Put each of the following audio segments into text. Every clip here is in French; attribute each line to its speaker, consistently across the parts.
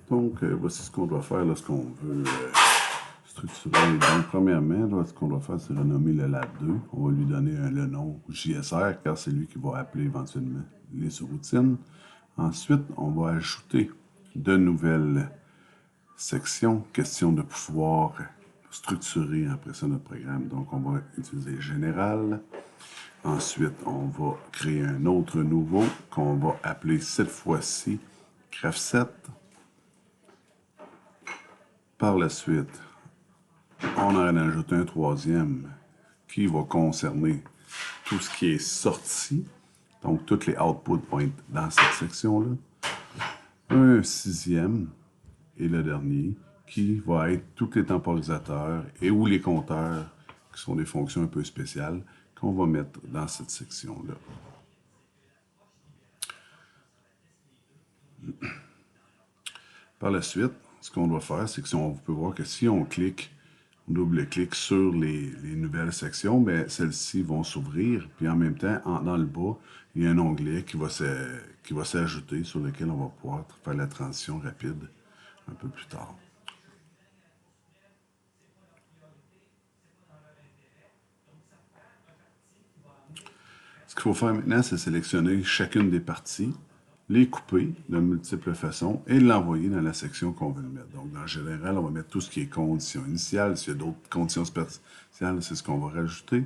Speaker 1: Donc, voici ce qu'on doit faire lorsqu'on veut structurer. Donc, premièrement, là, ce qu'on doit faire, c'est renommer le lab 2. On va lui donner le nom JSR, car c'est lui qui va appeler éventuellement les sous-routines. Ensuite, on va ajouter de nouvelles sections, question de pouvoir structurer après ça notre programme. Donc, on va utiliser Général. Ensuite, on va créer un autre nouveau qu'on va appeler cette fois-ci Graph7. Par la suite, on en ajoute un troisième qui va concerner tout ce qui est sorti. Donc, tous les outputs vont être dans cette section-là. Un sixième, et le dernier, qui va être tous les temporisateurs et ou les compteurs, qui sont des fonctions un peu spéciales, qu'on va mettre dans cette section-là. Par la suite, ce qu'on doit faire, c'est que si on peut voir que si on clique, on double-clique sur les nouvelles sections, bien, celles-ci vont s'ouvrir. Puis en même temps, dans le bas, il y a un onglet qui va s'ajouter sur lequel on va pouvoir faire la transition rapide un peu plus tard. Ce qu'il faut faire maintenant, c'est sélectionner chacune des parties, les couper de multiples façons et l'envoyer dans la section qu'on veut le mettre. Donc, en général, on va mettre tout ce qui est conditions initiales. S'il y a d'autres conditions spéciales, c'est ce qu'on va rajouter.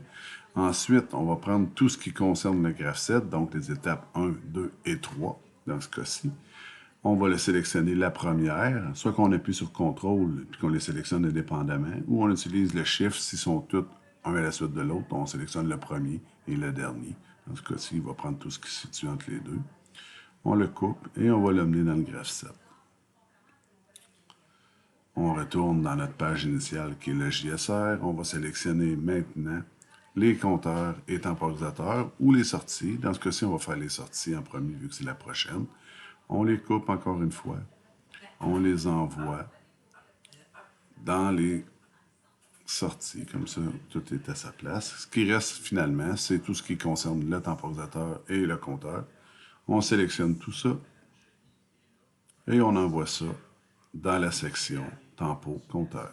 Speaker 1: Ensuite, on va prendre tout ce qui concerne le graph7, donc les étapes 1, 2 et 3, dans ce cas-ci. On va le sélectionner la première, soit qu'on appuie sur CTRL et qu'on les sélectionne indépendamment, ou on utilise le Shift s'ils sont tous un à la suite de l'autre. On sélectionne le premier et le dernier. Dans ce cas-ci, il va prendre tout ce qui se situe entre les deux. On le coupe et on va l'amener dans le graph7. On retourne dans notre page initiale qui est le JSR. On va sélectionner maintenant les compteurs et temporisateurs ou les sorties. Dans ce cas-ci, on va faire les sorties en premier vu que c'est la prochaine. On les coupe encore une fois. On les envoie dans les sorties. Comme ça, tout est à sa place. Ce qui reste finalement, c'est tout ce qui concerne le temporisateur et le compteur. On sélectionne tout ça et on envoie ça dans la section tempo compteur.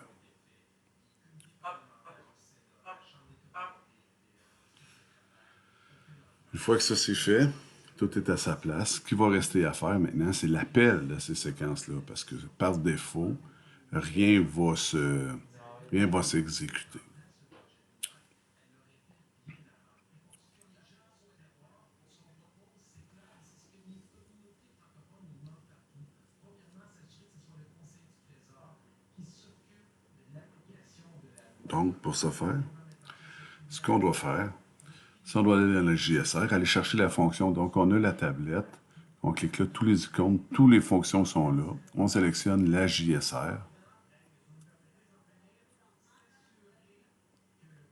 Speaker 1: Une fois que ça c'est fait, tout est à sa place. Ce qui va rester à faire maintenant, c'est l'appel de ces séquences-là, parce que par défaut, rien va s'exécuter. Donc, pour ce faire, ce qu'on doit faire, c'est on doit aller dans le JSR, aller chercher la fonction. Donc, on a la tablette. On clique là, tous les icônes, toutes les fonctions sont là. On sélectionne la JSR.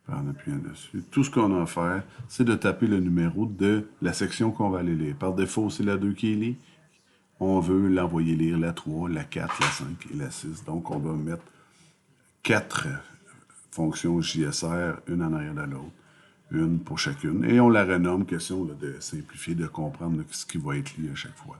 Speaker 1: En appuyant dessus. Tout ce qu'on a à faire, c'est de taper le numéro de la section qu'on va aller lire. Par défaut, c'est la 2 qui est lire. On veut l'envoyer lire la 3, la 4, la 5 et la 6. Donc, on va mettre 4 fonctions JSR, une en arrière de l'autre, une pour chacune. Et on la renomme, question là, de simplifier, de comprendre là, ce qui va être lu à chaque fois.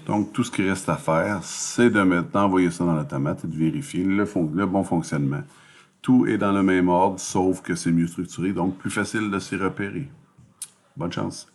Speaker 1: Donc, tout ce qui reste à faire, c'est d'envoyer ça dans l'automate et de vérifier le bon fonctionnement. tout est dans le même ordre, sauf que c'est mieux structuré, donc plus facile de s'y repérer. Bonne chance!